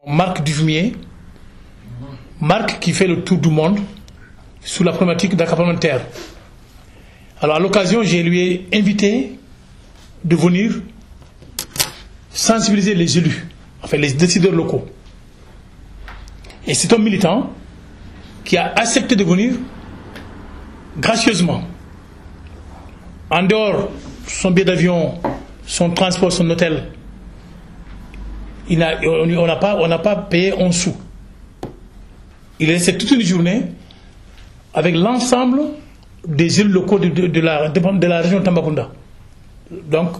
Marc Dufumier, Marc qui fait le tour du monde sur la problématique d'accaparement de terre. Alors à l'occasion, je lui ai invité de venir sensibiliser les élus, enfin les décideurs locaux. Et c'est un militant qui a accepté de venir gracieusement. En dehors, son billet d'avion, son transport, son hôtel, on n'a pas payé un sou. Il est resté toute une journée avec l'ensemble des élus locaux de la région de Tambacounda. Donc,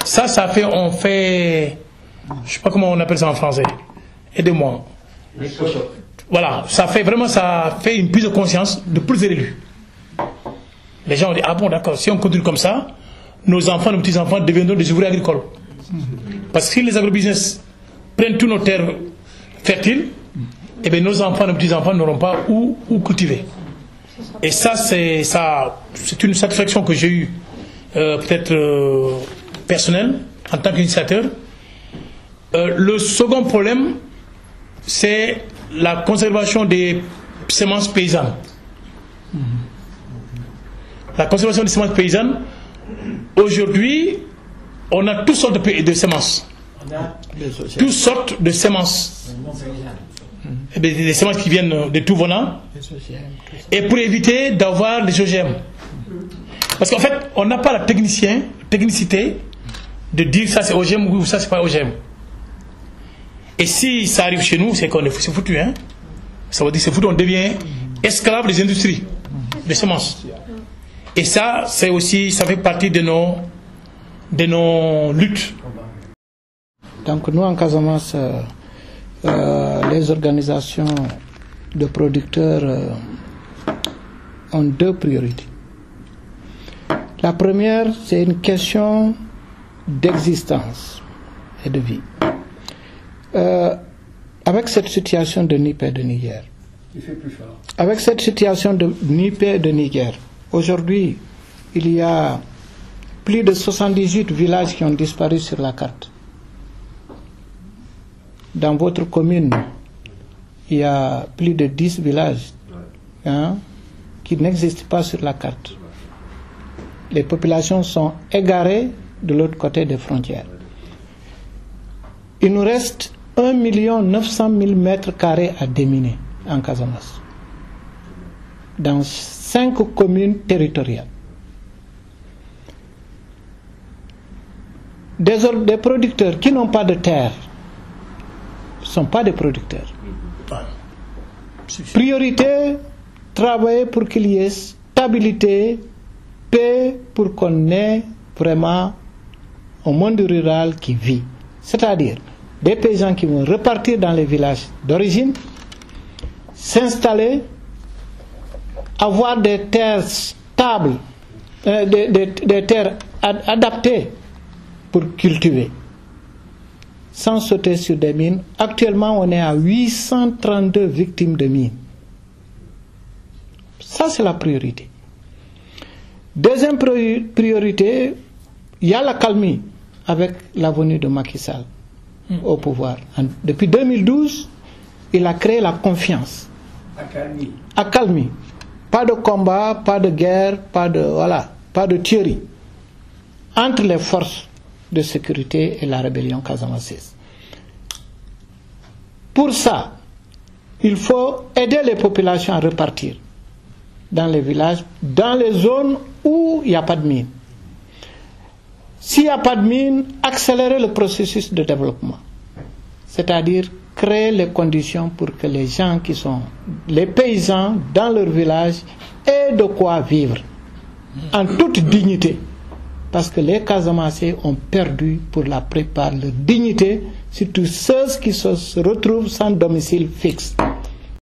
ça fait, on fait, je ne sais pas comment on appelle ça en français, aidez-moi. Voilà, ça fait une prise de conscience de plusieurs élus. Les gens ont dit, ah bon, d'accord, si on continue comme ça, nos enfants, nos petits-enfants deviendront des ouvriers agricoles. Parce que si les agrobusiness prennent tous nos terres fertiles, eh bien nos enfants, nos petits-enfants n'auront pas où cultiver. Et ça, c'est une satisfaction que j'ai eue, peut-être personnelle, en tant qu'initiateur. Le second problème, c'est la conservation des semences paysannes. La conservation des semences paysannes, aujourd'hui, on a toutes sortes de semences. Toutes sortes de semences. Des semences qui viennent de tout venant. Et pour éviter d'avoir des OGM. Parce qu'en fait, on n'a pas la technicité de dire ça c'est OGM ou ça c'est pas OGM. Et si ça arrive chez nous, c'est qu'on est foutu. Hein? Ça veut dire c'est foutu, on devient esclave des industries, des semences. Et ça, c'est aussi, ça fait partie de nos luttes. Donc nous en Casamance, les organisations de producteurs ont deux priorités. La première, c'est une question d'existence et de vie. Avec cette situation de Niger, avec cette situation de Niger, aujourd'hui, il y a plus de 78 villages qui ont disparu sur la carte. Dans votre commune, il y a plus de 10 villages qui n'existent pas sur la carte. Les populations sont égarées de l'autre côté des frontières. Il nous reste 1 900 000 mètres carrés à déminer en Casamance, dans 5 communes territoriales. Des producteurs qui n'ont pas de terre ne sont pas des producteurs. Priorité, travailler pour qu'il y ait stabilité, paix, pour qu'on ait vraiment un monde rural qui vit. C'est-à-dire des paysans qui vont repartir dans les villages d'origine, s'installer, avoir des terres stables, des terres adaptées pour cultiver, sans sauter sur des mines. Actuellement, on est à 832 victimes de mines. Ça, c'est la priorité. Deuxième priorité, il y a la calmie avec la venue de Macky Sall au pouvoir. Depuis 2012, il a créé la confiance. Accalmie. Pas de combat, pas de guerre, pas de tuerie entre les forces de sécurité et la rébellion casamançaise. Pour ça, il faut aider les populations à repartir dans les villages, dans les zones où il n'y a pas de mine. S'il n'y a pas de mine, accélérer le processus de développement. C'est-à-dire créer les conditions pour que les gens qui sont les paysans dans leur village aient de quoi vivre en toute dignité. Parce que les Casamançais ont perdu pour la plupart leur dignité, surtout ceux qui se retrouvent sans domicile fixe.